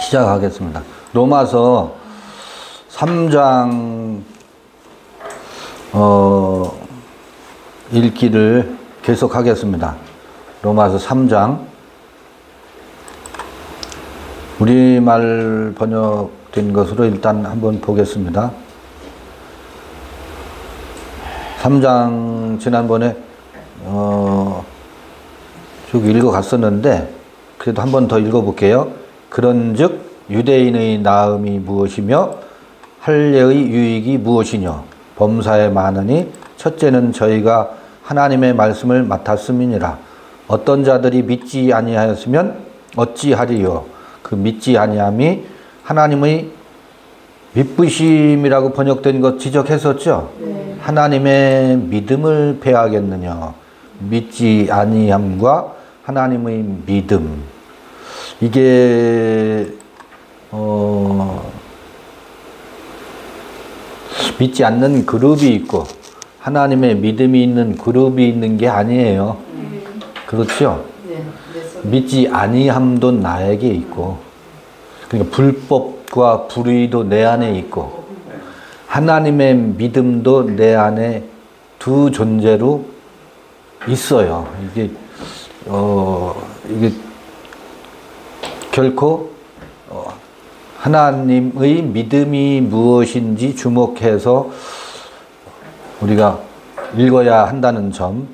시작하겠습니다. 로마서 3장 읽기를 계속하겠습니다. 로마서 3장 우리말 번역된 것으로 일단 한번 보겠습니다. 3장 지난번에 쭉 읽어갔었는데 그래도 한 번 더 읽어볼게요. 그런즉 유대인의 나음이 무엇이며 할례의 유익이 무엇이뇨? 범사에 많으니 첫째는 저희가 하나님의 말씀을 맡았음이니라. 어떤 자들이 믿지 아니하였으면 어찌하리요? 그 믿지 아니함이 하나님의 믿부심이라고 번역된 것 지적했었죠? 네. 하나님의 믿음을 배하겠느냐? 믿지 아니함과 하나님의 믿음. 이게 믿지 않는 그룹이 있고 하나님의 믿음이 있는 그룹이 있는 게 아니에요. 그렇죠? 네. 믿지 아니함도 나에게 있고, 그러니까 불법과 불의도 내 안에 있고 하나님의 믿음도 내 안에 두 존재로 있어요. 이게 결코 하나님의 믿음이 무엇인지 주목해서 우리가 읽어야 한다는 점,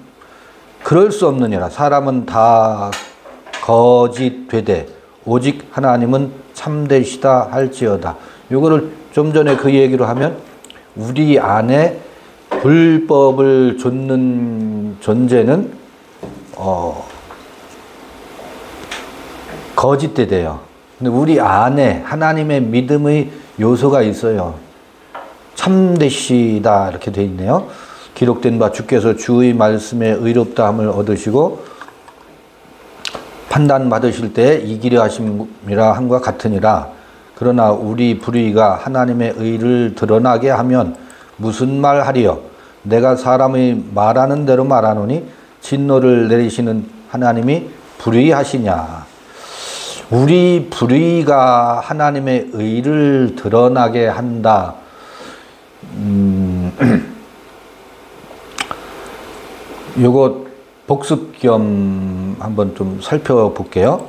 그럴 수 없느니라. 사람은 다 거짓 되되 오직 하나님은 참되시다 할지어다. 요거를 좀 전에 그 얘기로 하면 우리 안에 불법을 좇는 존재는 거짓되대요. 근데 우리 안에 하나님의 믿음의 요소가 있어요. 참되시다 이렇게 돼 있네요. 기록된 바 주께서 주의 말씀에 의롭다함을 얻으시고 판단받으실 때 이기려 하심이라 함과 같으니라. 그러나 우리 불의가 하나님의 의를 드러나게 하면 무슨 말 하리요? 내가 사람의 말하는 대로 말하노니 진노를 내리시는 하나님이 불의하시냐? 우리 불의가 하나님의 의를 드러나게 한다. 요거 복습 겸 한번 좀 살펴볼게요.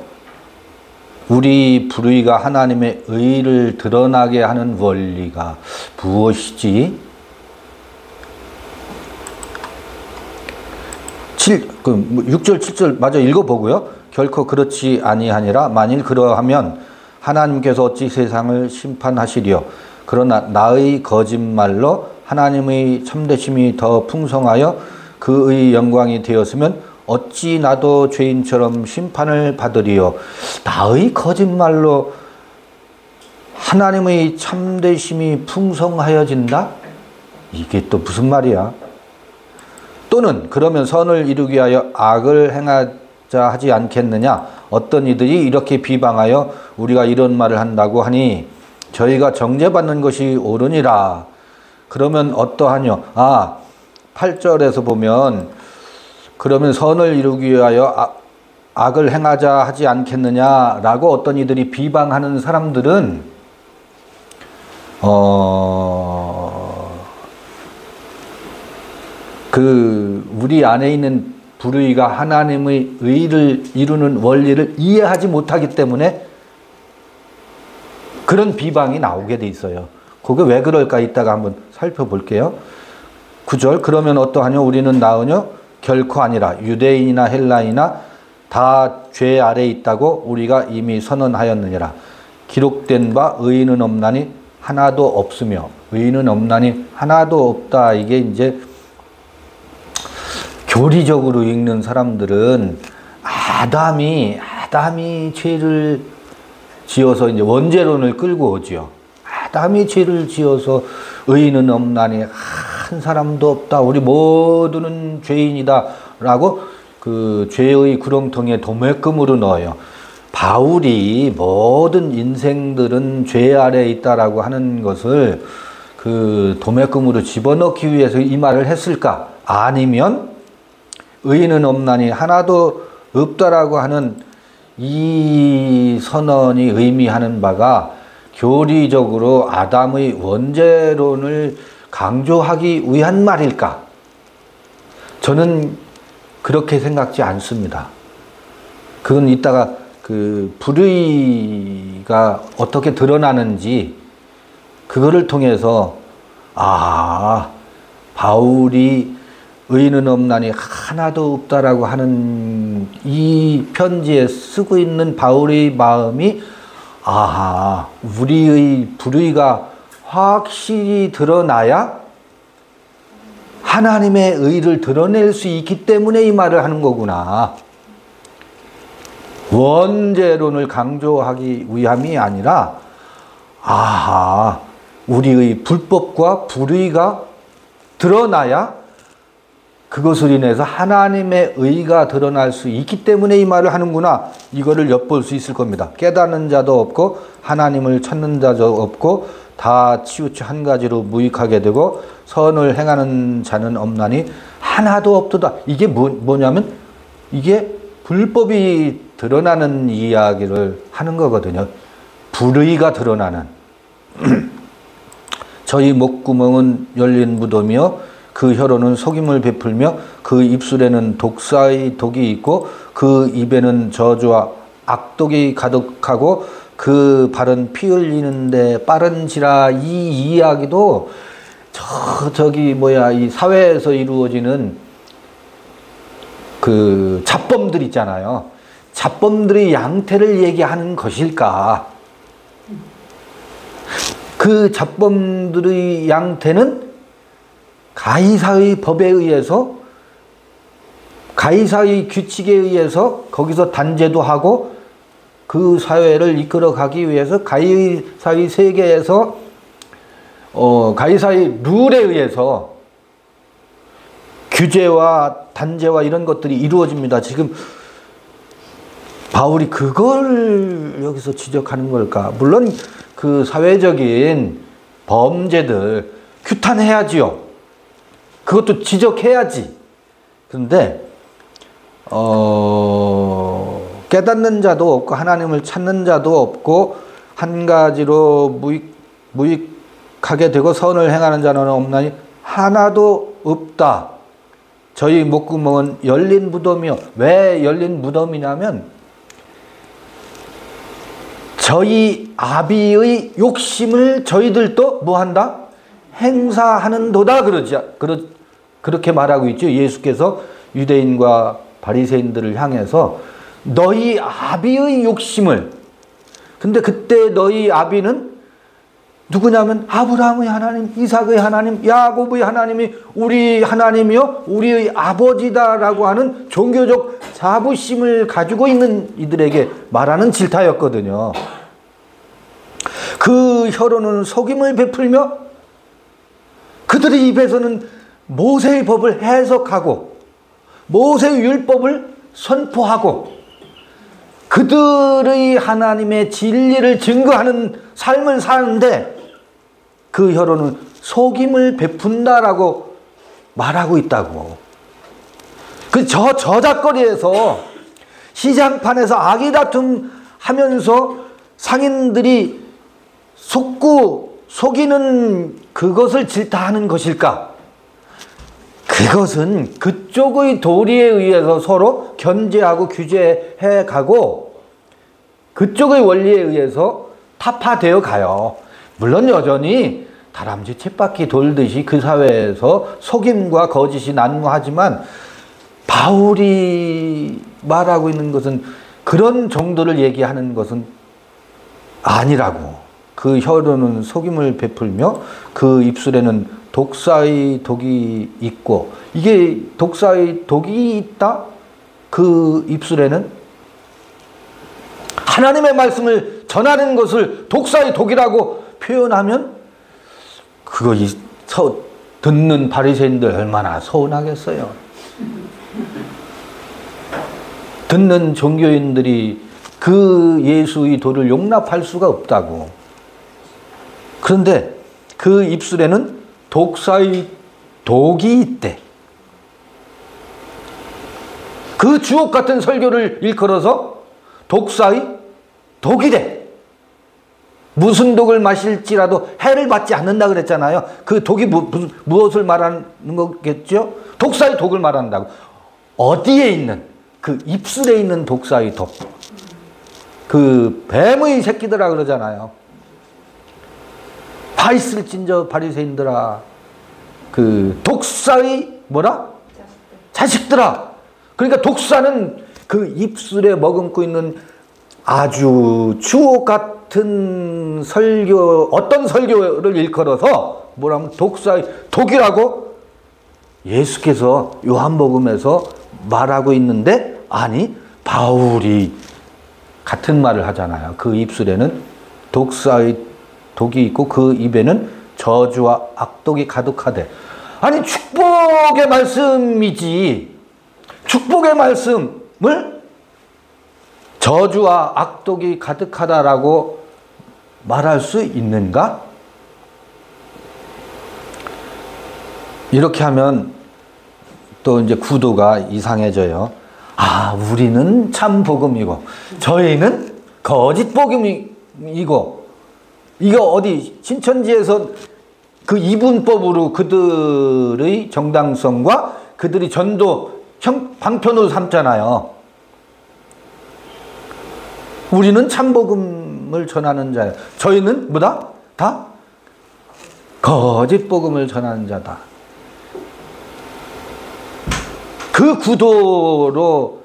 우리 불의가 하나님의 의를 드러나게 하는 원리가 무엇이지? 6절, 7절 마저 읽어보고요. 결코 그렇지 아니하니라. 만일 그러하면 하나님께서 어찌 세상을 심판하시리요? 그러나 나의 거짓말로 하나님의 참되심이 더 풍성하여 그의 영광이 되었으면 어찌 나도 죄인처럼 심판을 받으리요? 나의 거짓말로 하나님의 참되심이 풍성하여진다? 이게 또 무슨 말이야? 또는 그러면 선을 이루기 위하여 악을 행하자 하지 않겠느냐? 어떤 이들이 이렇게 비방하여 우리가 이런 말을 한다고 하니 저희가 정죄받는 것이 옳으니라. 그러면 어떠하뇨? 8절에서 보면 그러면 선을 이루기 위하여 악을 행하자 하지 않겠느냐라고 어떤 이들이 비방하는 사람들은 우리 안에 있는 불의가 하나님의 의를 이루는 원리를 이해하지 못하기 때문에 그런 비방이 나오게 돼 있어요. 그게 왜 그럴까 이따가 한번 살펴볼게요. 9절 그러면 어떠하뇨? 우리는 나으뇨? 결코 아니라 유대인이나 헬라이나 다 죄 아래에 있다고 우리가 이미 선언하였느니라. 기록된 바 의인은 없나니 하나도 없으며 의인은 없나니 하나도 없다. 이게 이제 교리적으로 읽는 사람들은 아담이 죄를 지어서 이제 원죄론을 끌고 오지요. 아담이 죄를 지어서 의인은 없나니 한 사람도 없다. 우리 모두는 죄인이다. 라고 그 죄의 구렁텅이에 도매금으로 넣어요. 바울이 모든 인생들은 죄 아래에 있다라고 하는 것을 그 도매금으로 집어넣기 위해서 이 말을 했을까? 아니면 의인은 없나니 하나도 없다라고 하는 이 선언이 의미하는 바가 교리적으로 아담의 원죄론을 강조하기 위한 말일까? 저는 그렇게 생각지 않습니다. 그건 이따가 그 불의가 어떻게 드러나는지 그거를 통해서 바울이 의인은 없나니 하나도 없다라고 하는 이 편지에 쓰고 있는 바울의 마음이 우리의 불의가 확실히 드러나야 하나님의 의를 드러낼 수 있기 때문에 이 말을 하는 거구나. 원죄론을 강조하기 위함이 아니라 우리의 불법과 불의가 드러나야 그것을 인해서 하나님의 의가 드러날 수 있기 때문에 이 말을 하는구나. 이거를 엿볼 수 있을 겁니다. 깨닫는 자도 없고 하나님을 찾는 자도 없고 다 치우쳐 한 가지로 무익하게 되고 선을 행하는 자는 없나니 하나도 없도다. 이게 뭐냐면 이게 불법이 드러나는 이야기를 하는 거거든요. 불의가 드러나는. 저희 목구멍은 열린 무덤이요 그 혀로는 속임을 베풀며 그 입술에는 독사의 독이 있고 그 입에는 저주와 악독이 가득하고 그 발은 피 흘리는데 빠른지라. 이 이야기도 이 사회에서 이루어지는 그 잡범들 있잖아요. 잡범들의 양태를 얘기하는 것일까? 그 잡범들의 양태는 가이사의 법에 의해서, 가이사의 규칙에 의해서 거기서 단죄도 하고 그 사회를 이끌어가기 위해서 가이사의 세계에서 가이사의 룰에 의해서 규제와 단죄와 이런 것들이 이루어집니다. 지금 바울이 그걸 여기서 지적하는 걸까? 물론 그 사회적인 범죄들 규탄해야지요. 그것도 지적해야지. 그런데 깨닫는 자도 없고 하나님을 찾는 자도 없고 한 가지로 무익하게 되고 선을 행하는 자는 없나니 하나도 없다. 저희 목구멍은 열린 무덤이요. 왜 열린 무덤이냐면 저희 아비의 욕심을 저희들도 뭐한다? 행사하는도다. 그렇게 말하고 있죠. 예수께서 유대인과 바리새인들을 향해서 너희 아비의 욕심을. 근데 그때 너희 아비는 누구냐면 아브라함의 하나님, 이삭의 하나님, 야곱의 하나님이 우리 하나님이요 우리의 아버지다라고 하는 종교적 자부심을 가지고 있는 이들에게 말하는 질타였거든요. 그 혀로는 속임을 베풀며 그들의 입에서는 모세의 법을 해석하고 모세의 율법을 선포하고 그들의 하나님의 진리를 증거하는 삶을 사는데 그 혀로는 속임을 베푼다라고 말하고 있다고. 그 저작거리에서 시장판에서 아기다툼 하면서 상인들이 속이는 그것을 질타하는 것일까? 그것은 그쪽의 도리에 의해서 서로 견제하고 규제해 가고 그쪽의 원리에 의해서 타파되어 가요. 물론 여전히 다람쥐 쳇바퀴 돌듯이 그 사회에서 속임과 거짓이 난무하지만 바울이 말하고 있는 것은 그런 정도를 얘기하는 것은 아니라고. 그 혀로는 속임을 베풀며 그 입술에는 독사의 독이 있고, 이게 독사의 독이 있다? 그 입술에는 하나님의 말씀을 전하는 것을 독사의 독이라고 표현하면 그거 듣는 바리새인들 얼마나 서운하겠어요. 듣는 종교인들이 그 예수의 도를 용납할 수가 없다고. 그런데 그 입술에는 독사의 독이 있대. 그 주옥 같은 설교를 일컬어서 독사의 독이래. 무슨 독을 마실지라도 해를 받지 않는다 그랬잖아요. 그 독이 무엇을 말하는 거겠죠? 독사의 독을 말한다고. 어디에 있는? 그 입술에 있는 독사의 독. 그 뱀의 새끼들아 그러잖아요. 봐 있을진저 바리새인들아. 그 독사의 뭐라? 자식들아. 그러니까 독사는 그 입술에 머금고 있는 아주 주옥 같은 설교, 어떤 설교를 일컬어서 뭐라면 독사의 독이라고 예수께서 요한복음에서 말하고 있는데, 아니 바울이 같은 말을 하잖아요. 그 입술에는 독사의 독이 있고 그 입에는 저주와 악독이 가득하되. 아니 축복의 말씀이지 축복의 말씀을 저주와 악독이 가득하다라고 말할 수 있는가? 이렇게 하면 또 이제 구도가 이상해져요. 아, 우리는 참 복음이고 저희는 거짓 복음이고, 이거 어디 신천지에서 그 이분법으로 그들의 정당성과 그들이 전도 방편으로 삼잖아요. 우리는 참복음을 전하는 자예요. 저희는 뭐다? 다 거짓 복음을 전하는 자다. 그 구도로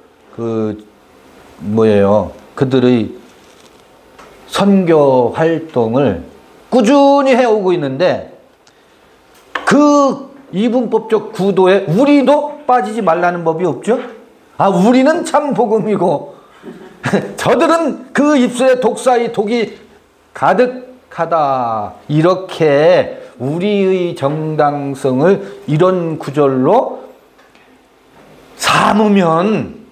그들의 선교 활동을 꾸준히 해오고 있는데, 그 이분법적 구도에 우리도 빠지지 말라는 법이 없죠? 아, 우리는 참 복음이고 저들은 그 입술에 독사의 독이 가득하다. 이렇게 우리의 정당성을 이런 구절로 삼으면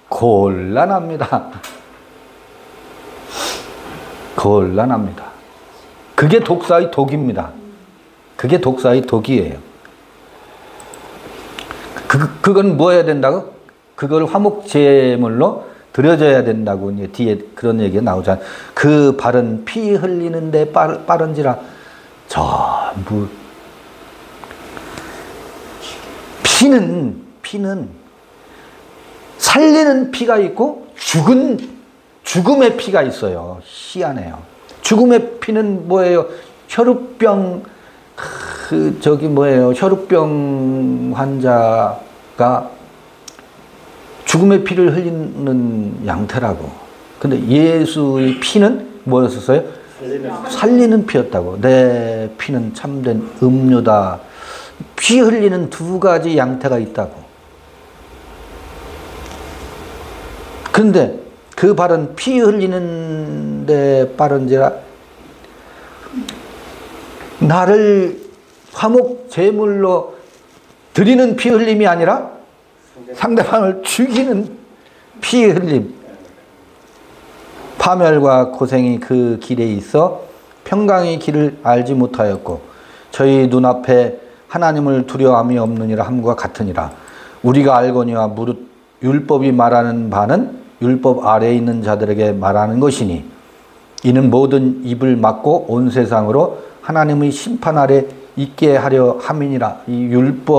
곤란합니다. 곤란합니다. 그게 독사의 독입니다. 그게 독사의 독이에요. 그건 뭐 해야 된다고? 그걸 화목제물로 드려져야 된다고 이제 뒤에 그런 얘기가 나오잖아요. 그 발은 피 흘리는데 빠른지라. 전부 피는 살리는 피가 있고 죽음의 피가 있어요. 희한해요. 죽음의 피는 뭐예요? 혈우병 혈우병 환자가 죽음의 피를 흘리는 양태라고. 근데 예수의 피는 뭐였었어요? 살리는 피였다고. 내 피는 참된 음료다. 피 흘리는 두 가지 양태가 있다고. 그런데 그 발은 피 흘리는데 빠른지라. 나를 화목 제물로 드리는 피 흘림이 아니라 상대방을 죽이는 피 흘림. 파멸과 고생이 그 길에 있어 평강의 길을 알지 못하였고 저희 눈앞에 하나님을 두려움이 없느니라 함과 같으니라. 우리가 알거니와 무릇 율법이 말하는 바는 율법 아래에 있는 자들에게 말하는 것이니 이는 모든 입을 막고 온 세상으로 하나님의 심판 아래 있게 하려 함이니라. 이 율법의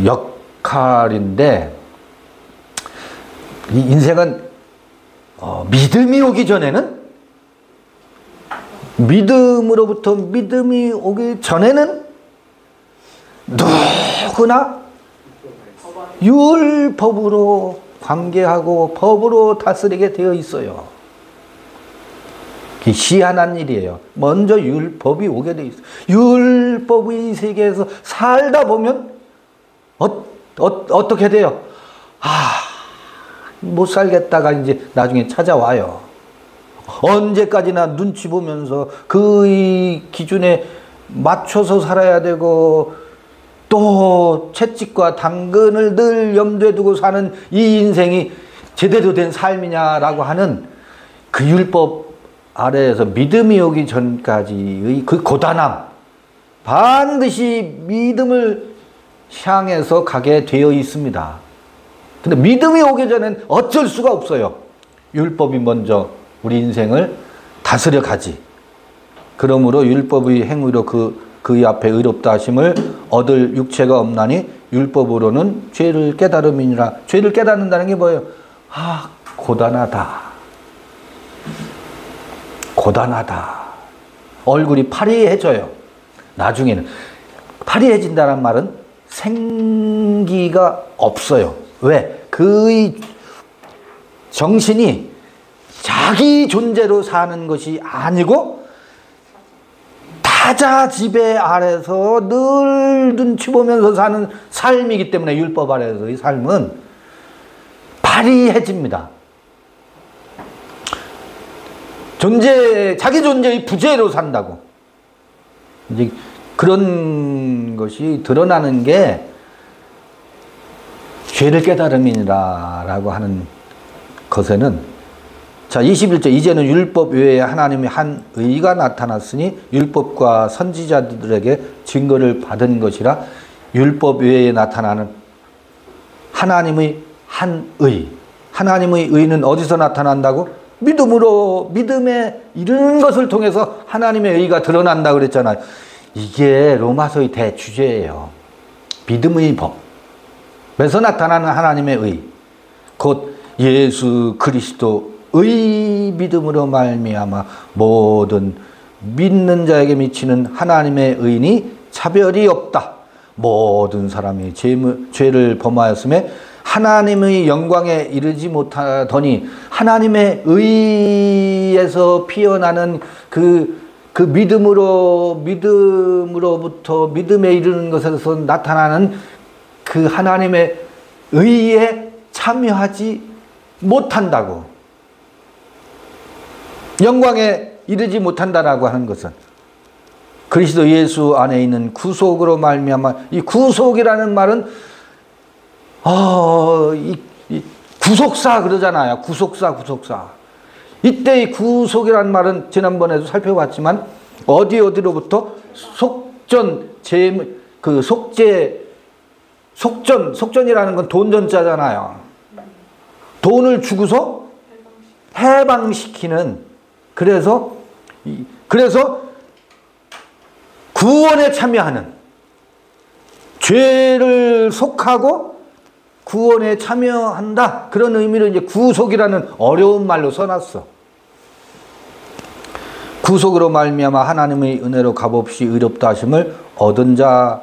역할인데, 이 인생은 믿음이 오기 전에는, 믿음으로부터 믿음이 오기 전에는 누구나 율법으로 관계하고 법으로 다스리게 되어 있어요. 희한한 일이에요. 먼저 율법이 오게 되어 있어요. 율법의 세계에서 살다 보면 어떻게 돼요? 못 살겠다가 이제 나중에 찾아와요. 언제까지나 눈치 보면서 그 기준에 맞춰서 살아야 되고, 또 채찍과 당근을 늘 염두에 두고 사는 이 인생이 제대로 된 삶이냐라고 하는 그 율법 아래에서 믿음이 오기 전까지의 그 고단함, 반드시 믿음을 향해서 가게 되어 있습니다. 근데 믿음이 오기 전엔 어쩔 수가 없어요. 율법이 먼저 우리 인생을 다스려 가지. 그러므로 율법의 행위로 그의 앞에 의롭다 하심을 얻을 육체가 없나니 율법으로는 죄를 깨달음이니라. 죄를 깨닫는다는 게 뭐예요? 아, 고단하다. 고단하다. 얼굴이 파리해져요. 나중에는. 파리해진다는 말은 생기가 없어요. 왜? 그의 정신이 자기 존재로 사는 것이 아니고 타자 지배 아래서 늘 눈치 보면서 사는 삶이기 때문에 율법 아래서의 삶은 파리해집니다. 자기 존재의 부재로 산다고. 이제 그런 것이 드러나는 게 죄를 깨달음이라고 하는 것에는, 자, 21절, 이제는 율법 외에 하나님의 한 의가 나타났으니 율법과 선지자들에게 증거를 받은 것이라. 율법 외에 나타나는 하나님의 한 의. 하나님의 의는 어디서 나타난다고? 믿음으로, 믿음에 이르는 것을 통해서 하나님의 의가 드러난다 그랬잖아요. 이게 로마서의 대주제예요. 믿음의 법에서 나타나는 하나님의 의, 곧 예수 그리스도의 믿음으로 말미암아 모든 믿는 자에게 미치는 하나님의 의니 차별이 없다. 모든 사람이 죄를 범하였음에 하나님의 영광에 이르지 못하더니 하나님의 의에서 피어나는 그 믿음으로부터 믿음에 이르는 것에서 나타나는 그 하나님의 의에 참여하지 못한다고. 영광에 이르지 못한다라고 하는 것은 그리스도 예수 안에 있는 구속으로 말미암아, 이 구속이라는 말은 구속사 그러잖아요. 구속사. 이때 이 구속이라는 말은 지난번에도 살펴봤지만 어디로부터 속전이라는 건 돈전자잖아요. 돈을 주고서 해방시키는, 그래서 구원에 참여하는, 죄를 속하고 구원에 참여한다. 그런 의미로 이제 구속이라는 어려운 말로 써놨어. 구속으로 말미암아 하나님의 은혜로 값없이 의롭다 하심을 얻은 자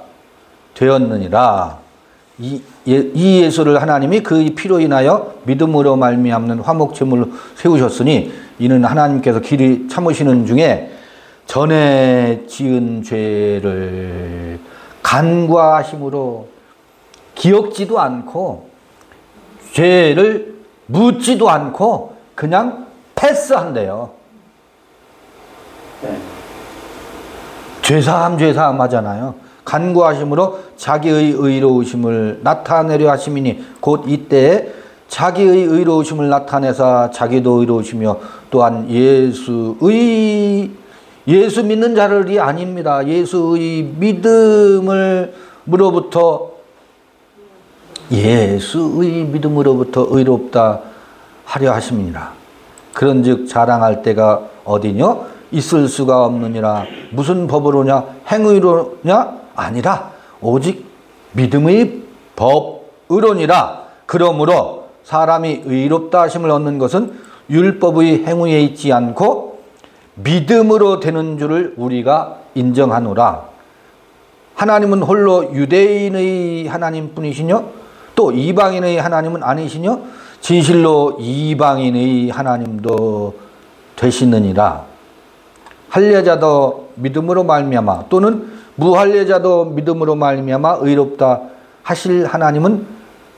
되었느니라. 이 예수를 하나님이 그의 피로 인하여 믿음으로 말미암는 화목제물로 세우셨으니 이는 하나님께서 길이 참으시는 중에 전에 지은 죄를 간과하심으로 기억지도 않고 죄를 묻지도 않고 그냥 패스한대요. 죄사함 하잖아요. 간구하심으로 자기의 의로우심을 나타내려 하심이니 곧 이때에 자기의 의로우심을 나타내사 자기도 의로우시며 또한 예수 믿는 자들이 아닙니다. 예수의 믿음으로부터 의롭다 하려 하심이니라. 그런즉 자랑할 때가 어디뇨? 있을 수가 없느니라. 무슨 법으로냐? 행위로냐? 아니라 오직 믿음의 법으로니라. 그러므로 사람이 의롭다 하심을 얻는 것은 율법의 행위에 있지 않고 믿음으로 되는 줄을 우리가 인정하노라. 하나님은 홀로 유대인의 하나님뿐이시뇨? 또 이방인의 하나님은 아니시뇨? 진실로 이방인의 하나님도 되시느니라. 할례자도 믿음으로 말미암아 또는 무할례자도 믿음으로 말미암아 의롭다 하실 하나님은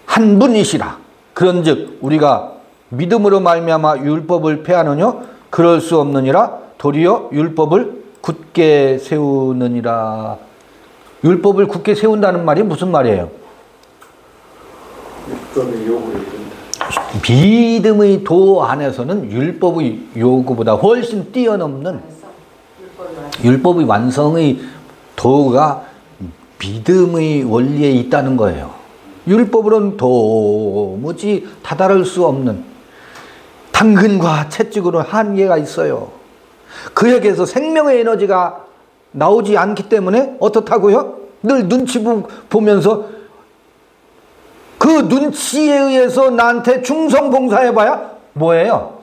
한 분이시라. 그런즉 우리가 믿음으로 말미암아 율법을 폐하느뇨? 그럴 수 없느니라. 도리어 율법을 굳게 세우느니라. 율법을 굳게 세운다는 말이 무슨 말이에요? 율법의 요구를 이룬다. 믿음의 도 안에서는 율법의 요구보다 훨씬 뛰어넘는 율법의 완성의 도가 믿음의 원리에 있다는 거예요. 율법으로는 도무지 다다를 수 없는 당근과 채찍으로 한계가 있어요. 그에게서 생명의 에너지가 나오지 않기 때문에 어떻다고요? 늘 눈치 보면서 그 눈치에 의해서 나한테 충성봉사해봐야 뭐예요?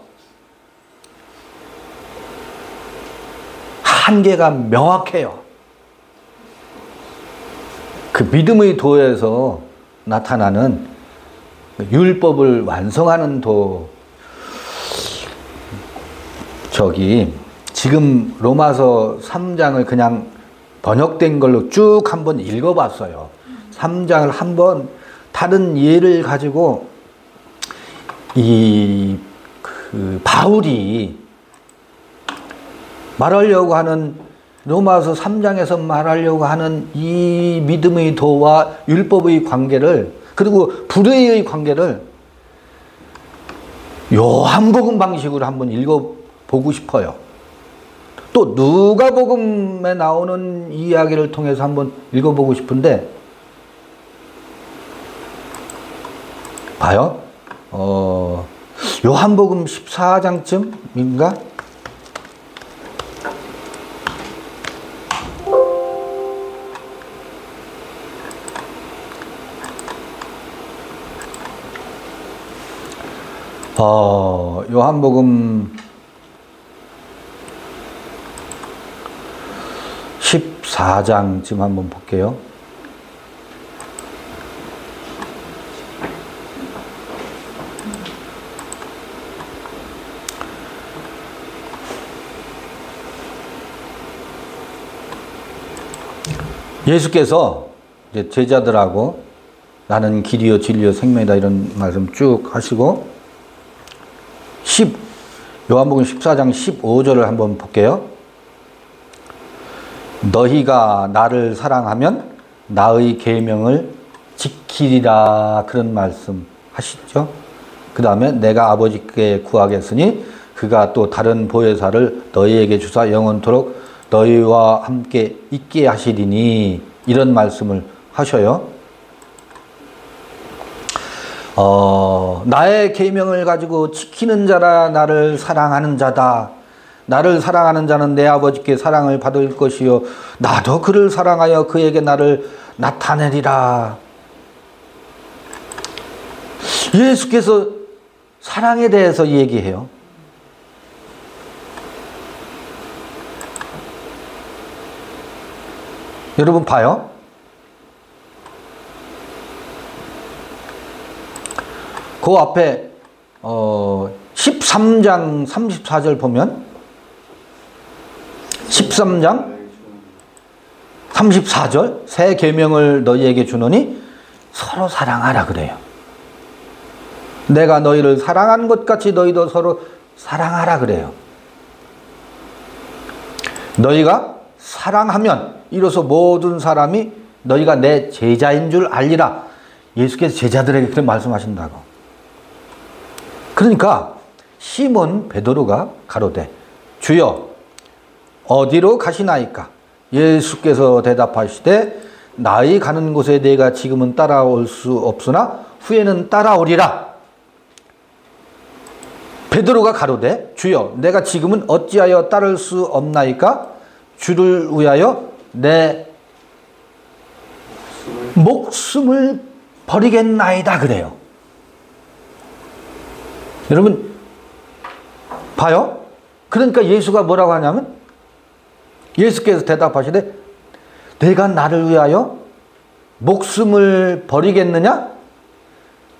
한계가 명확해요. 그 믿음의 도에서 나타나는 율법을 완성하는 도. 지금 로마서 3장을 그냥 번역된 걸로 쭉 한번 읽어봤어요. 3장을 한번 다른 예를 가지고 바울이 말하려고 하는 로마서 3장에서 말하려고 하는 이 믿음의 도와 율법의 관계를, 그리고 불의의 관계를 요한복음 방식으로 한번 읽어보고 싶어요. 또 누가복음에 나오는 이야기를 통해서 한번 읽어보고 싶은데, 봐요. 요한복음 14장쯤인가? 요한복음 14장쯤 한번 볼게요. 예수께서 이제 제자들하고 나는 길이요 진리요 생명이다 이런 말씀 쭉 하시고 요한복음 14장 15절을 한번 볼게요. 너희가 나를 사랑하면 나의 계명을 지키리라, 그런 말씀 하시죠. 그 다음에 내가 아버지께 구하겠으니 그가 또 다른 보혜사를 너희에게 주사 영원토록 너희와 함께 있게 하시리니, 이런 말씀을 하셔요. 나의 계명을 가지고 지키는 자라 나를 사랑하는 자다. 나를 사랑하는 자는 내 아버지께 사랑을 받을 것이요 나도 그를 사랑하여 그에게 나를 나타내리라. 예수께서 사랑에 대해서 얘기해요. 여러분 봐요. 그 앞에 13장 34절 보면 13장 34절 새 계명을 너희에게 주노니 서로 사랑하라 그래요. 내가 너희를 사랑한 것 같이 너희도 서로 사랑하라 그래요. 너희가 사랑하면 이로써 모든 사람이 너희가 내 제자인 줄 알리라. 예수께서 제자들에게 그렇게 말씀하신다고. 그러니까 시몬 베드로가 가로되 주여 어디로 가시나이까? 예수께서 대답하시되 나의 가는 곳에 내가 지금은 따라올 수 없으나 후에는 따라오리라. 베드로가 가로되 주여 내가 지금은 어찌하여 따를 수 없나이까? 주를 위하여 내 목숨을 버리겠나이다 그래요. 여러분 봐요. 그러니까 예수가 뭐라고 하냐면 예수께서 대답하시되 내가 나를 위하여 목숨을 버리겠느냐?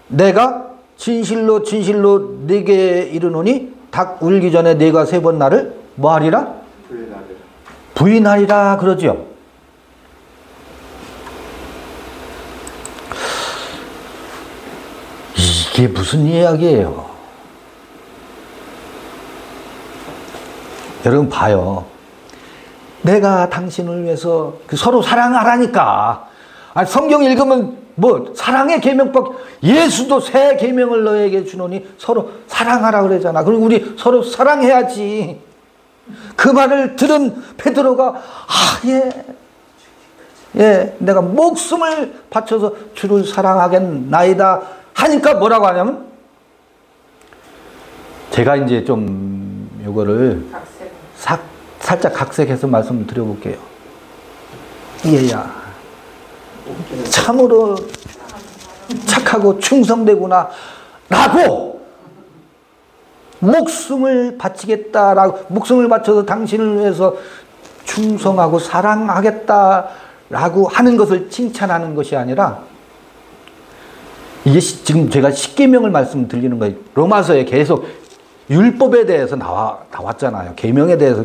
내가 진실로 진실로 네게 이르노니 닭 울기 전에 네가 3번 나를 뭐하리라? 부인하리라 그러지요. 이게 무슨 이야기예요? 여러분 봐요. 내가 당신을 위해서 서로 사랑하라니까. 성경 읽으면 뭐 사랑의 계명밖에, 예수도 새 계명을 너에게 주노니 서로 사랑하라 그러잖아. 그리고 우리 서로 사랑해야지. 그 말을 들은 베드로가 예. 예, 내가 목숨을 바쳐서 주를 사랑하겠나이다 하니까 뭐라고 하냐면, 제가 이제 좀 요거를 살짝 각색해서 말씀을 드려볼게요. 얘야, 참으로 착하고 충성되구나 라고 목숨을 바치겠다라고, 목숨을 바쳐서 당신을 위해서 충성하고 사랑하겠다라고 하는 것을 칭찬하는 것이 아니라, 이게 지금 제가 십계명을 말씀드리는 거예요. 로마서에 계속 율법에 대해서 나왔잖아요. 계명에 대해서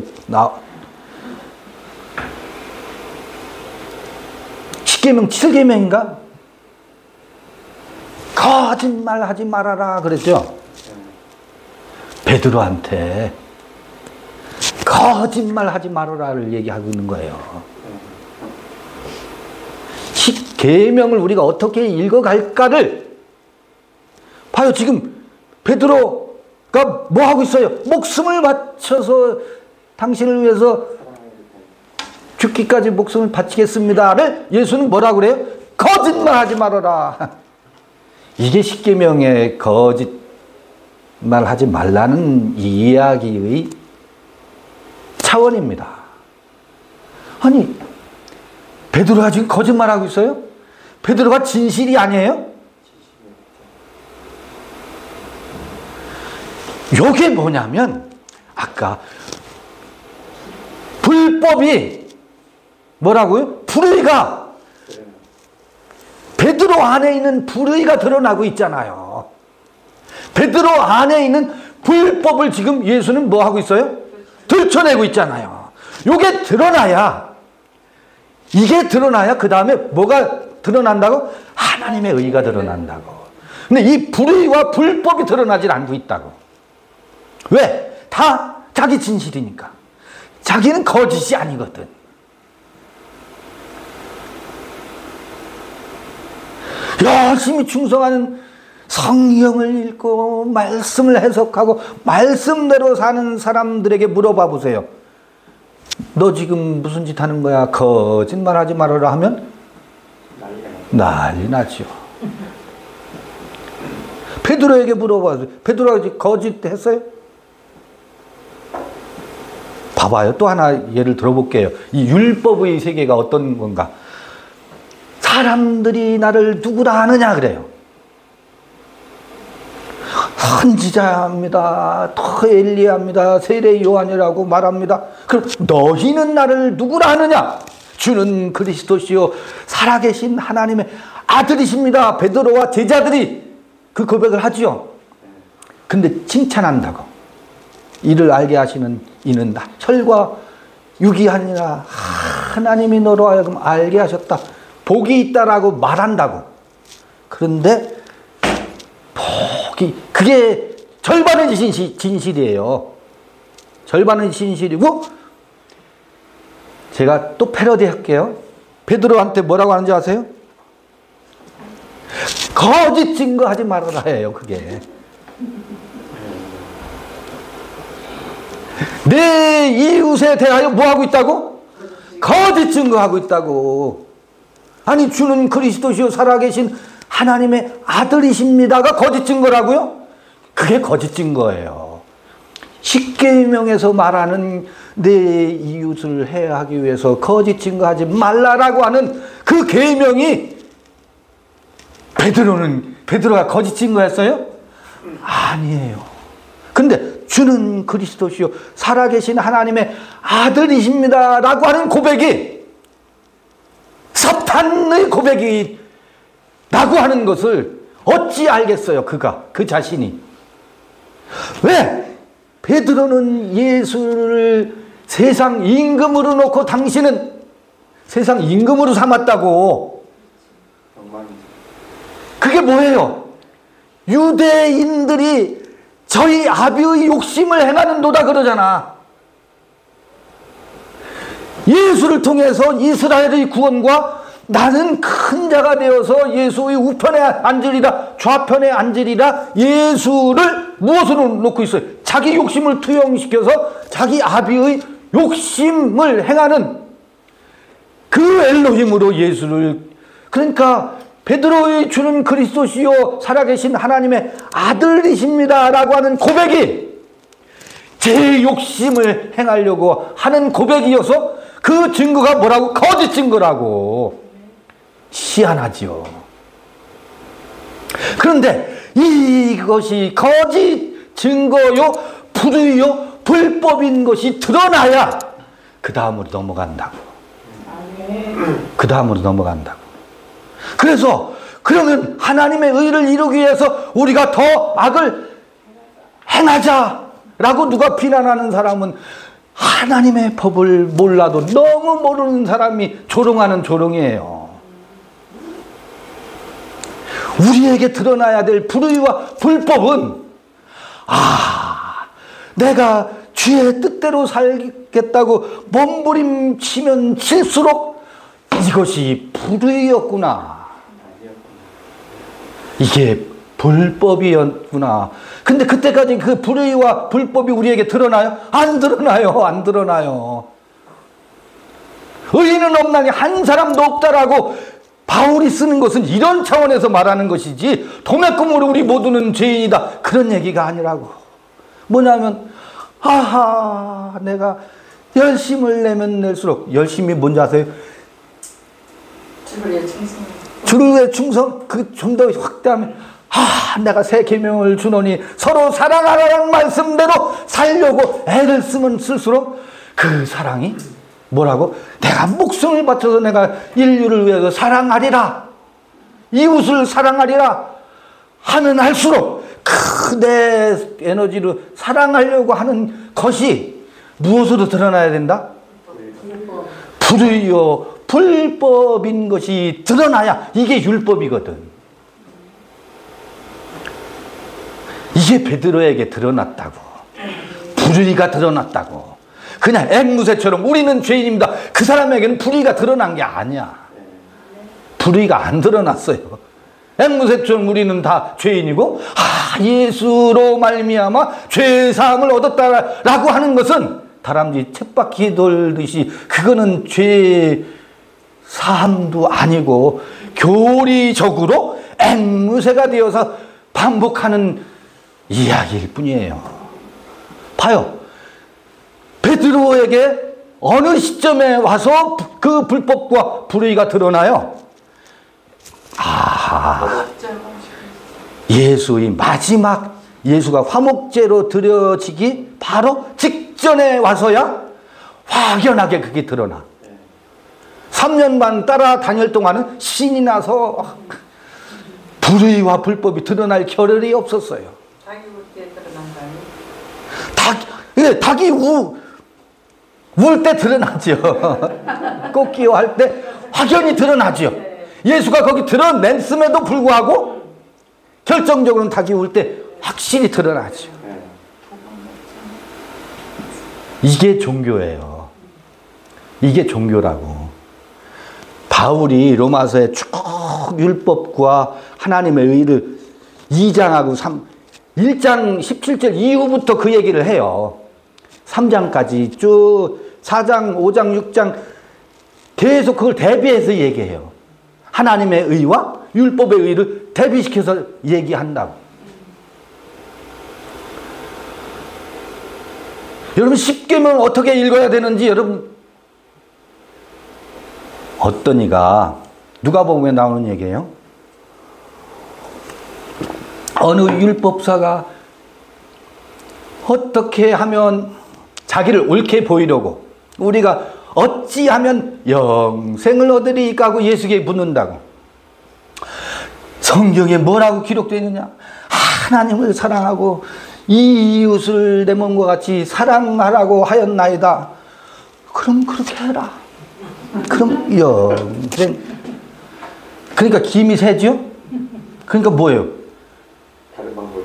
십계명 7계명인가? 거짓말하지 말아라 그랬죠. 베드로한테 거짓말하지 말아라를 얘기하고 있는 거예요. 십계명을 우리가 어떻게 읽어갈까를 봐요. 지금 베드로가 뭐 하고 있어요? 목숨을 바쳐서 당신을 위해서 죽기까지 목숨을 바치겠습니다를 예수는 뭐라고 그래요? 거짓말하지 말아라. 이게 십계명의 거짓말하지 말라는 이야기의 차원입니다. 아니, 베드로가 지금 거짓말하고 있어요? 베드로가 진실이 아니에요? 요게 뭐냐면, 아까 불법이 뭐라고요? 불의가, 베드로 안에 있는 불의가 드러나고 있잖아요. 베드로 안에 있는 불법을 지금 예수는 뭐 하고 있어요? 들춰내고 있잖아요. 요게 드러나야, 이게 드러나야 그 다음에 뭐가 드러난다고? 하나님의 의가 드러난다고. 근데 이 불의와 불법이 드러나질 않고 있다고. 왜? 다 자기 진실이니까. 자기는 거짓이 아니거든. 열심히 충성하는, 성경을 읽고 말씀을 해석하고 말씀대로 사는 사람들에게 물어봐 보세요. 너 지금 무슨 짓 하는 거야? 거짓말하지 말아라 하면 난리 나죠. 베드로에게 물어봐요. 베드로가 거짓했어요? 봐봐요. 또 하나 예를 들어볼게요. 이 율법의 세계가 어떤 건가? 사람들이 나를 누구라 하느냐 그래요. 선지자입니다. 또 엘리야입니다. 세례 요한이라고 말합니다. 그럼 너희는 나를 누구라 하느냐? 주는 그리스도시요 살아계신 하나님의 아들이십니다. 베드로와 제자들이 그 고백을 하지요. 근데 칭찬한다고. 이를 알게 하시는 이는 혈과 육이 아니라 하나님이 너로 하여금 알게 하셨다. 복이 있다라고 말한다고. 그런데 복이, 그게 절반의 진실이에요. 절반은 진실이고, 제가 또 패러디 할게요. 베드로한테 뭐라고 하는지 아세요? 거짓 증거하지 말아라 해요. 그게 내 이웃에 대하여 뭐하고 있다고? 거짓 증거하고 있다고. 아니, 주는 그리스도시요 살아계신 하나님의 아들이십니다가 거짓 증거라고요? 그게 거짓 증거예요. 십계명에서 말하는 내 이웃을 해하기 위해서 거짓 증거하지 말라라고 하는 그 계명이, 베드로가 거짓 증거했어요? 아니에요. 근데 주는 그리스도시요 살아계신 하나님의 아들이십니다 라고 하는 고백이 사탄의 고백이 라고 하는 것을 어찌 알겠어요? 그 자신이. 왜? 베드로는 예수를 세상 임금으로 놓고 당신은 세상 임금으로 삼았다고. 그게 뭐예요? 유대인들이 저희 아비의 욕심을 행하는도다 그러잖아. 예수를 통해서 이스라엘의 구원과 나는 큰 자가 되어서 예수의 우편에 앉으리라 좌편에 앉으리라, 예수를 무엇으로 놓고 있어요? 자기 욕심을 투영시켜서 자기 아비의 욕심을 행하는 그 엘로힘으로 예수를, 그러니까 베드로의 주는 그리스도시요 살아계신 하나님의 아들이십니다 라고 하는 고백이 제 욕심을 행하려고 하는 고백이어서 그 증거가 뭐라고? 거짓 증거라고 시한하지요. 그런데 이것이 거짓 증거요 불의요 불법인 것이 드러나야 그 다음으로 넘어간다고. 그 다음으로 넘어간다고. 그래서 그러면 하나님의 의를 이루기 위해서 우리가 더 악을 행하자라고 누가 비난하는 사람은 하나님의 법을 몰라도 너무 모르는 사람이 조롱하는 조롱이에요. 우리에게 드러나야 될 불의와 불법은 내가 주의 뜻대로 살겠다고 몸부림치면 칠수록 이것이 불의였구나. 이게 불법이었구나. 근데 그때까지 그 불의와 불법이 우리에게 드러나요? 안 드러나요. 안 드러나요. 의인은 없나니 한 사람도 없다라고 바울이 쓰는 것은 이런 차원에서 말하는 것이지 도매금으로 우리 모두는 죄인이다 그런 얘기가 아니라고. 뭐냐면 내가 열심을 내면 낼수록, 열심이 뭔지 아세요? 주를 위해 충성. 주를 위해 충성. 그 좀 더 확대하면 내가 새 계명을 주노니 서로 사랑하라는 말씀대로 살려고 애를 쓰면 쓸수록 그 사랑이 뭐라고? 내가 목숨을 바쳐서 내가 인류를 위해서 사랑하리라, 이웃을 사랑하리라 하면 할수록 내 에너지로 사랑하려고 하는 것이 무엇으로 드러나야 된다? 불의요 불법인 것이 드러나야 이게 율법이거든. 이게 베드로에게 드러났다고. 불의가 드러났다고. 그냥 앵무새처럼 우리는 죄인입니다. 그 사람에게는 불의가 드러난 게 아니야. 불의가 안 드러났어요. 앵무새처럼 우리는 다 죄인이고 예수로 말미암아 죄사함을 얻었다라고 하는 것은 다람쥐 쳇바퀴 돌듯이 그거는 죄사함도 아니고 교리적으로 앵무새가 되어서 반복하는 이야기일 뿐이에요. 봐요. 베드로에게 어느 시점에 와서 그 불법과 불의가 드러나요? 예수의 마지막, 예수가 화목제로 드려지기 바로 직전에 와서야 확연하게 그게 드러나. 3년 반 따라다닐 동안은 신이 나서 불의와 불법이 드러날 겨를이 없었어요. 닭이 울 때 드러난 거 아니에요? 닭이 울 때 드러나죠. 꽃기호 할 때 확연히 드러나죠. 예수가 거기 드러냈음에도 불구하고 결정적으로는 닭이 울 때 확실히 드러나죠. 이게 종교예요. 이게 종교라고. 바울이 로마서의 쭉 율법과 하나님의 의를 2장하고 1장 17절 이후부터 그 얘기를 해요. 3장까지 쭉 4장, 5장, 6장 계속 그걸 대비해서 얘기해요. 하나님의 의와 율법의 의를 대비시켜서 얘기한다고. 여러분 십계명을 어떻게 읽어야 되는지 여러분 어떤 이가 누가복음에 나오는 얘기예요. 어느 율법사가 어떻게 하면 자기를 옳게 보이려고 우리가 어찌하면 영생을 얻으리까 하고 예수에게 묻는다고. 성경에 뭐라고 기록되어 있느냐? 하나님을 사랑하고 이 이웃을 내 몸과 같이 사랑하라고 하였나이다. 그럼 그렇게 해라. 그럼 영생. 그러니까 김이 새죠? 그러니까 뭐예요? 다른 방법.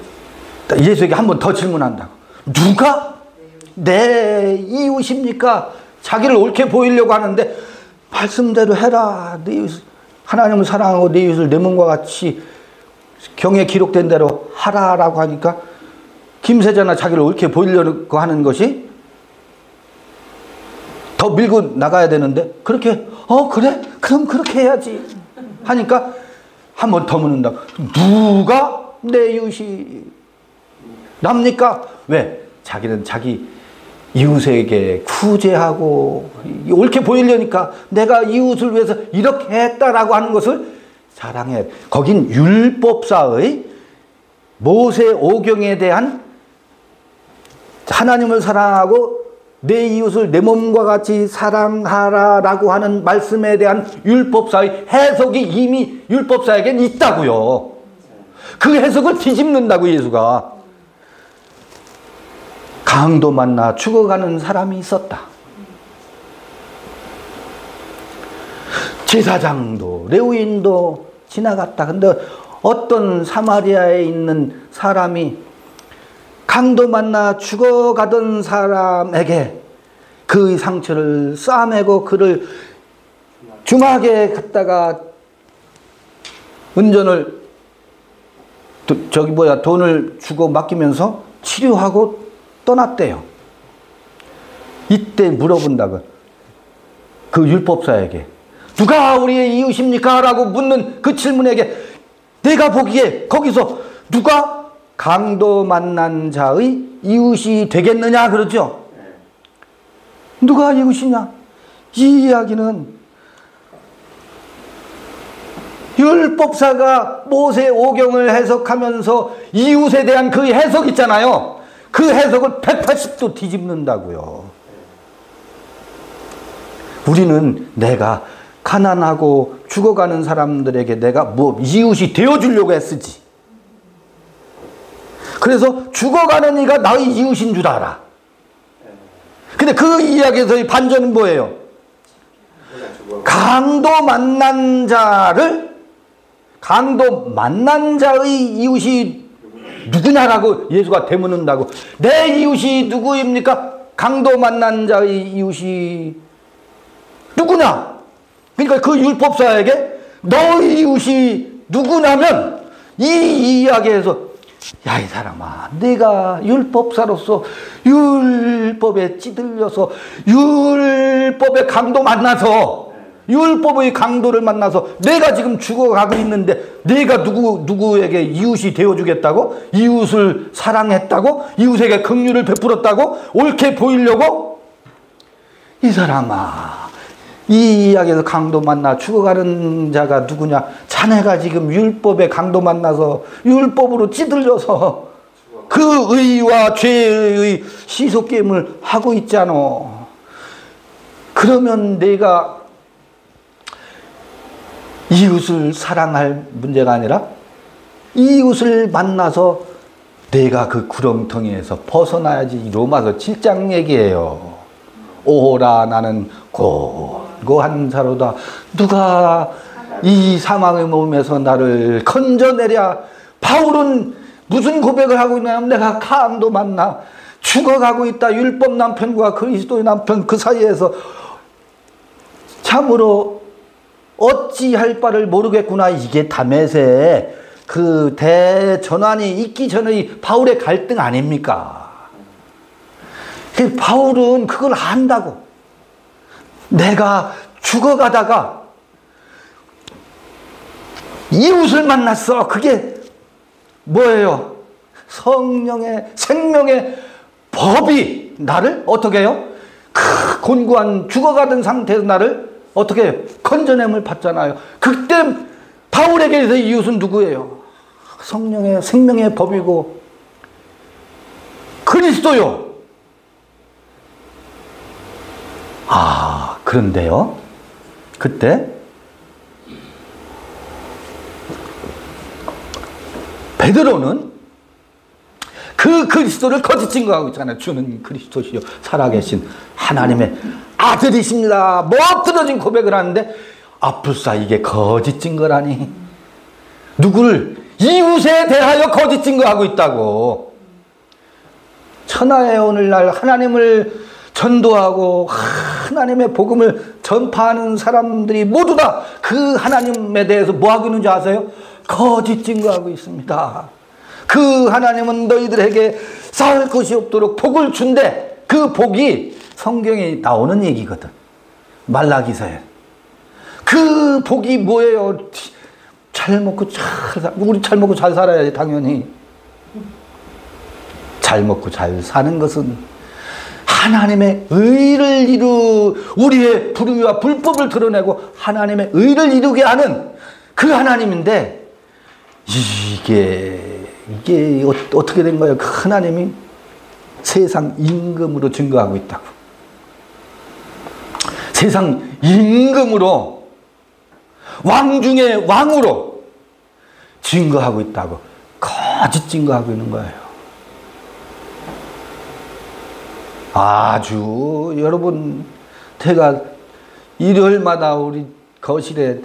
예수에게 한 번 더 질문한다고. 누가 내 이웃입니까? 자기를 옳게 보이려고 하는데 말씀대로 해라. 내 이웃, 하나님을 사랑하고 내 이웃을 내 몸과 같이 경에 기록된 대로 하라라고 하니까 김새자나 자기를 옳게 보이려고 하는 것이 더 밀고 나가야 되는데 그렇게 그래? 그럼 그렇게 해야지 하니까 한 번 더 묻는다. 누가 내 이웃이 납니까? 왜? 자기는 자기 이웃에게 구제하고 옳게 보이려니까 내가 이웃을 위해서 이렇게 했다라고 하는 것을 자랑해. 거긴 율법사의 모세 오경에 대한 하나님을 사랑하고 내 이웃을 내 몸과 같이 사랑하라라고 하는 말씀에 대한 율법사의 해석이 이미 율법사에겐 있다고요. 그 해석을 뒤집는다고 예수가. 강도 만나 죽어가는 사람이 있었다. 제사장도 레위인도 지나갔다. 근데 어떤 사마리아에 있는 사람이 강도 만나 죽어가던 사람에게 그 상처를 싸매고 그를 주막에 갔다가 운전을 돈을 주고 맡기면서 치료하고 떠났대요. 이때 물어본다고. 그 율법사에게 누가 우리의 이웃입니까? 라고 묻는 그 질문에게 내가 보기에 거기서 누가 강도 만난 자의 이웃이 되겠느냐 그러죠. 누가 이웃이냐? 이 이야기는 율법사가 모세 오경을 해석하면서 이웃에 대한 그 해석 있잖아요. 그 해석을 180도 뒤집는다고요. 우리는 내가 가난하고 죽어가는 사람들에게 내가 이웃이 되어주려고 애쓰지. 그래서 죽어가는 이가 나의 이웃인 줄 알아. 근데 그 이야기에서의 반전은 뭐예요? 강도 만난 자의 이웃이 누구냐라고 예수가 되묻는다고. 내 이웃이 누구입니까? 강도 만난 자의 이웃이 누구냐? 그러니까 그 율법사에게 너의 이웃이 누구냐면 이 이야기에서 야, 이 사람아, 내가 율법사로서 율법에 찌들려서 율법의 강도 만나서 율법의 강도를 만나서 내가 지금 죽어가고 있는데 내가 누구에게 이웃이 되어주겠다고? 이웃을 사랑했다고? 이웃에게 긍휼을 베풀었다고? 옳게 보이려고? 이 사람아, 이 이야기에서 강도 만나 죽어가는 자가 누구냐? 자네가 지금 율법의 강도 만나서 율법으로 찌들려서 그 의와 죄의 시소게임을 하고 있잖아. 그러면 내가 이웃을 사랑할 문제가 아니라 이웃을 만나서 내가 그 구렁텅이에서 벗어나야지. 로마서 7장 얘기예요. 오라 나는 고고한 자로다. 누가 이 사망의 몸에서 나를 건져내랴. 바울은 무슨 고백을 하고 있냐면 내가 강도 만나 죽어가고 있다. 율법 남편과 그리스도의 남편 그 사이에서 참으로 어찌할 바를 모르겠구나. 이게 다메섹 그 대전환이 있기 전의 바울의 갈등 아닙니까? 바울은 그걸 안다고. 내가 죽어가다가 이웃을 만났어. 그게 뭐예요? 성령의 생명의 법이 나를 어떻게 해요? 곤고한 죽어가던 상태에서 나를 어떻게 해요? 건져냄을 받잖아요. 그때 바울에게서 이웃은 누구예요? 성령의 생명의 법이고 그리스도요. 그런데요. 그때 베드로는 그 그리스도를 거짓 증거하고 있잖아요. 주는 그리스도시요 살아계신 하나님의 아들이십니다. 멋들어진 고백을 하는데 아플싸 이게 거짓 증거라니. 누구를? 이웃에 대하여 거짓 증거하고 있다고. 천하의 오늘날 하나님을 전도하고 하나님의 복음을 전파하는 사람들이 모두 다 그 하나님에 대해서 뭐하고 있는지 아세요? 거짓 증거하고 있습니다. 그 하나님은 너희들에게 쌓을 것이 없도록 복을 준대. 그 복이 성경에 나오는 얘기거든. 말라기서에. 그 복이 뭐예요? 잘 먹고 우리 잘 먹고 잘 살아야지, 당연히. 잘 먹고 잘 사는 것은 하나님의 의를 우리의 불의와 불법을 드러내고 하나님의 의를 이루게 하는 그 하나님인데, 이게 어떻게 된 거예요? 그 하나님이 세상 임금으로 증거하고 있다고. 세상 임금으로, 왕 중에 왕으로 증거하고 있다고. 거짓 증거하고 있는 거예요. 아주 여러분, 제가 일요일마다 우리 거실에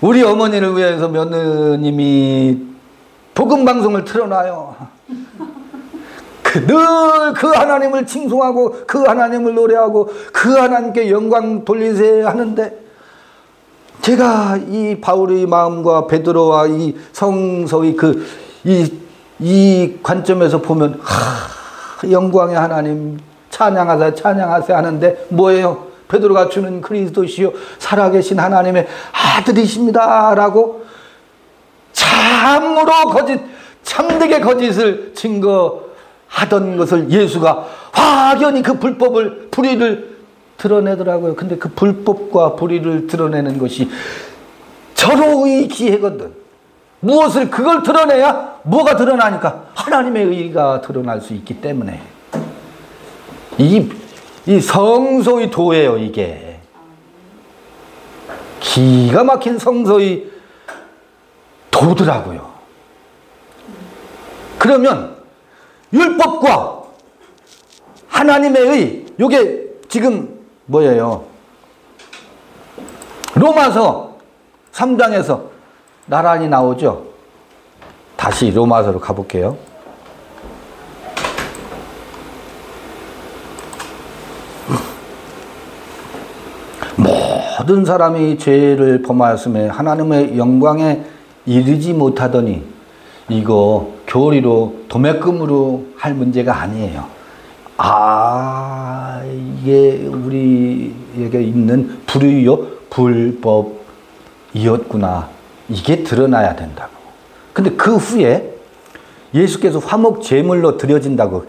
우리 어머니를 위해서 며느님이 복음방송을 틀어놔요. 늘 그 하나님을 칭송하고 그 하나님을 노래하고 그 하나님께 영광 돌리세요 하는데, 제가 이 바울의 마음과 베드로와 이 성서의 이 관점에서 보면, 영광의 하나님 찬양하세요 하는데 뭐예요? 베드로가 주는 그리스도시요 살아계신 하나님의 아들이십니다 라고 참으로 참되게 거짓을 증거하던 것을 예수가 확연히 그 불의를 드러내더라고요. 근데 그 불법과 불의를 드러내는 것이 절호의 기회거든. 무엇을 그걸 드러내야 뭐가 드러나니까? 하나님의 의가 드러날 수 있기 때문에. 이 성소의 도예요, 이게. 기가 막힌 성소의 도더라고요. 그러면 율법과 하나님의 의, 요게 지금 뭐예요? 로마서 3장에서 나란히 나오죠. 다시 로마서로 가볼게요. 모든 사람이 죄를 범하였음에 하나님의 영광에 이르지 못하더니, 이거 교리로 도매금으로 할 문제가 아니에요. 이게 우리에게 있는 불의요 불법이었구나, 이게 드러나야 된다고. 근데 그 후에 예수께서 화목 제물로 드려진다고.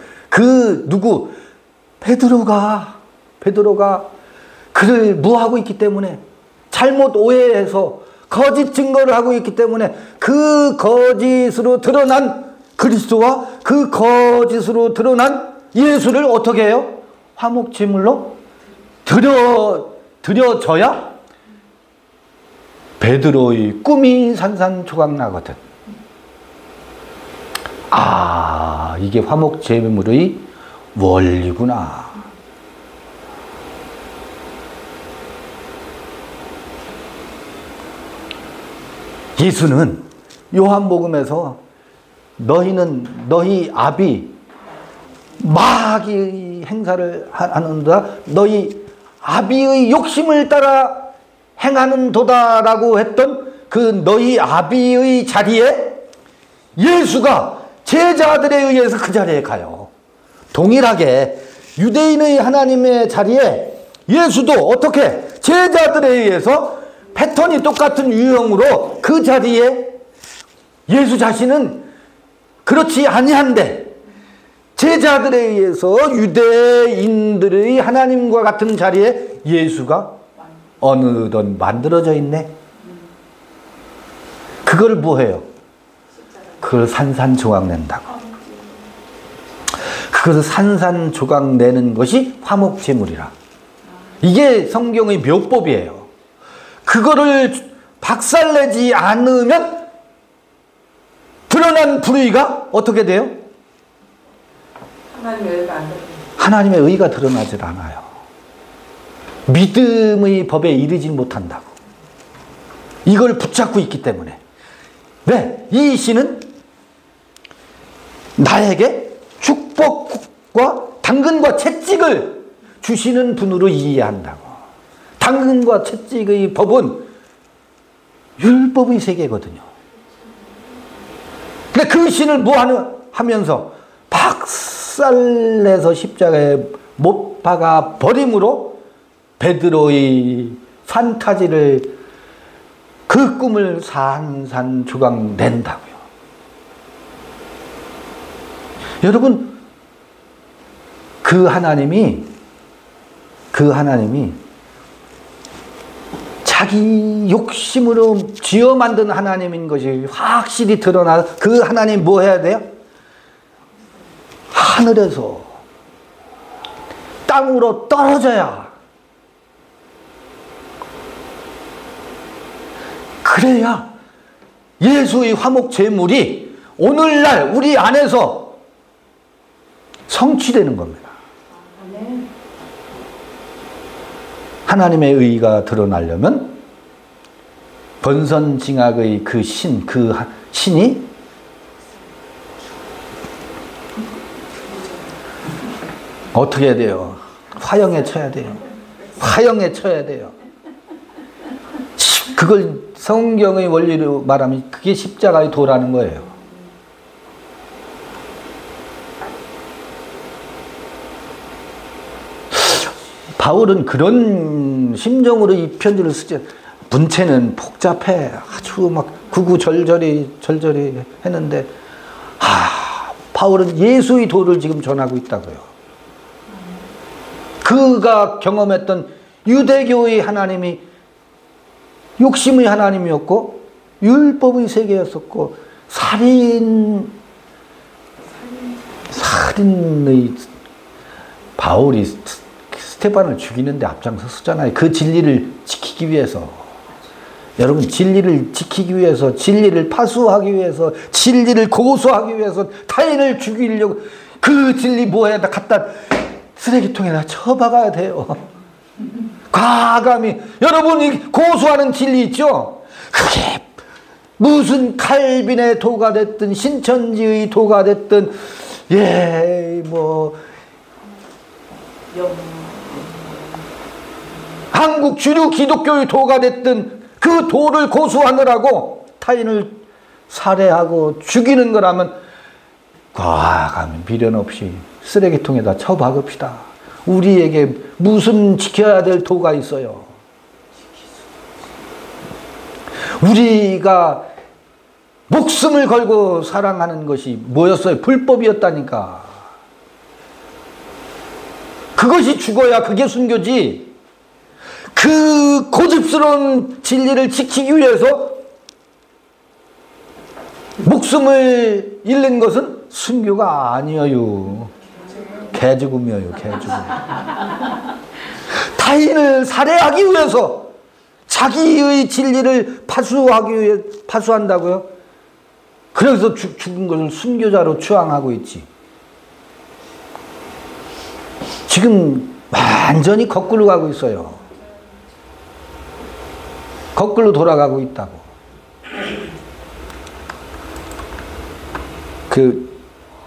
누구? 베드로가 그를 무하고 있기 때문에, 잘못 오해해서 거짓 증거를 하고 있기 때문에, 그 거짓으로 드러난 그리스도와 그 거짓으로 드러난 예수를 어떻게 해요? 화목 제물로 드려져야 베드로의 꿈이 산산조각 나거든. 이게 화목 제물의 원리구나. 예수는 요한복음에서 너희 아비 마귀의 행사를 하는다, 너희 아비의 욕심을 따라 행하는 도다라고 했던 그 너희 아비의 자리에 예수가 제자들에 의해서 그 자리에 가요. 동일하게 유대인의 하나님의 자리에 예수도 어떻게 제자들에 의해서 패턴이 똑같은 유형으로 그 자리에, 예수 자신은 그렇지 아니한데 제자들에 의해서 유대인들의 하나님과 같은 자리에 예수가 어느덧 만들어져 있네. 그걸 뭐해요? 그걸 산산조각 낸다고. 그것을 산산조각 내는 것이 화목제물이라. 이게 성경의 묘법이에요. 그거를 박살내지 않으면 드러난 불의가 어떻게 돼요? 하나님의 의가 드러나질 않아요. 믿음의 법에 이르지 못한다고. 이걸 붙잡고 있기 때문에. 네, 이 시는 나에게 축복과 당근과 채찍을 주시는 분으로 이해한다고. 당근과 채찍의 법은 율법의 세계거든요. 근데 그 신을 하면서 박살내서 십자가에 못 박아 버림으로 베드로의 판타지를 그 꿈을 산산조각 낸다고요. 여러분, 그 하나님이 자기 욕심으로 지어 만든 하나님인 것이 확실히 드러나. 그 하나님 뭐 해야 돼요? 하늘에서 땅으로 떨어져야, 그래야 예수의 화목 제물이 오늘날 우리 안에서 성취되는 겁니다. 하나님의 의가 드러나려면 번선징악의 그 신이 어떻게 해야 돼요? 화형에 쳐야 돼요. 화형에 쳐야 돼요. 그걸 성경의 원리로 말하면 그게 십자가의 도라는 거예요. 바울은 그런 심정으로 이 편지를 쓰지. 문체는 복잡해. 아주 막 구구절절히 했는데, 바울은 예수의 도를 지금 전하고 있다고요. 그가 경험했던 유대교의 하나님이 욕심의 하나님이었고 율법의 세계였었고 살인의 바울이 스테반을 죽이는데 앞장섰잖아요. 그 진리를 지키기 위해서. 여러분, 진리를 지키기 위해서, 진리를 파수하기 위해서, 진리를 고소하기 위해서 타인을 죽이려고 그 진리 뭐에다 갖다 쓰레기통에다 쳐박아야 돼요. 과감히. 여러분이 고소하는 진리 있죠? 그게 무슨 칼빈의 도가 됐든 신천지의 도가 됐든 한국 주류 기독교의 도가 됐든 그 도를 고수하느라고 타인을 살해하고 죽이는 거라면 과감히 미련 없이 쓰레기통에다 쳐박읍시다. 우리에게 무슨 지켜야 될 도가 있어요? 우리가 목숨을 걸고 사랑하는 것이 뭐였어요? 불법이었다니까. 그것이 죽어야 그게 순교지. 그 고집스러운 진리를 지키기 위해서 목숨을 잃는 것은 순교가 아니에요. 개죽음이에요. 개죽음. 타인을 살해하기 위해서 자기의 진리를 파수한다고요? 그래서 죽은 것을 순교자로 추앙하고 있지. 지금 완전히 거꾸로 가고 있어요. 거꾸로 돌아가고 있다고.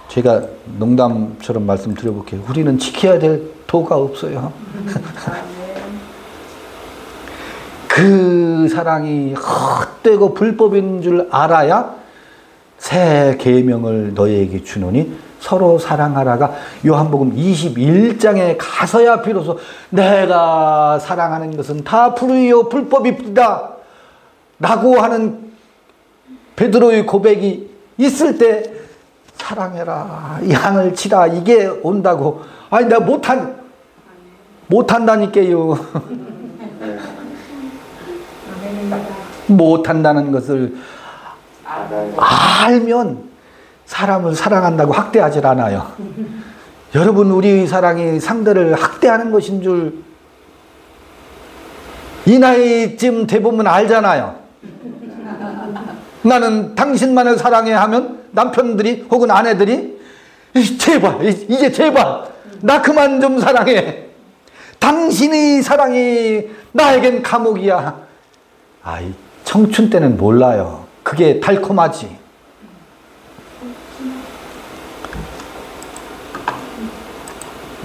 제가 농담처럼 말씀드려볼게요. 우리는 지켜야 될 도가 없어요. 그 사랑이 헛되고 불법인 줄 알아야 새 계명을 너희에게 주노니 서로 사랑하라가 요한복음 21장에 가서야 비로소 내가 사랑하는 것은 다 불의요 불법이다 라고 하는 베드로의 고백이 있을 때 사랑해라, 양을 치라, 이게 온다고. 아니, 내가 못한다니까요. 못한다는 것을 알면 사람을 사랑한다고 학대하질 않아요. 여러분, 우리의 사랑이 상대를 학대하는 것인 줄 이 나이쯤 돼보면 알잖아요. 나는 당신만을 사랑해 하면 남편들이 혹은 아내들이 제발, 이제 제발 나 그만 좀 사랑해. 당신의 사랑이 나에겐 감옥이야. 아이, 청춘 때는 몰라요. 그게 달콤하지.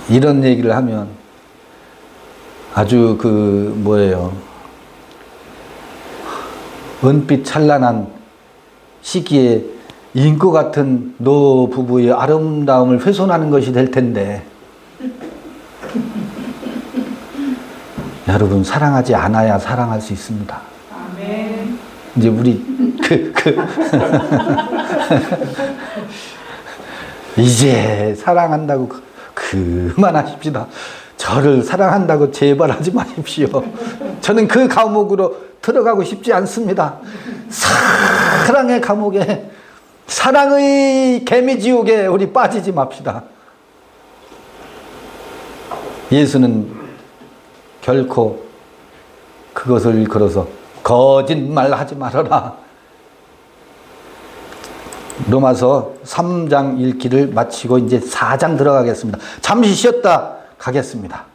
이런 얘기를 하면 아주 은빛 찬란한 시기에 인고 같은 노 부부의 아름다움을 훼손하는 것이 될 텐데. 여러분, 사랑하지 않아야 사랑할 수 있습니다. 아멘. 이제 우리 이제 사랑한다고 그만하십시다. 저를 사랑한다고 제발 하지 마십시오. 저는 그 감옥으로 들어가고 싶지 않습니다. 사랑의 감옥에, 사랑의 개미지옥에 우리 빠지지 맙시다. 예수는 결코 그것을 일컬어서 거짓말하지 말아라. 로마서 3장 읽기를 마치고 이제 4장 들어가겠습니다. 잠시 쉬었다 가겠습니다.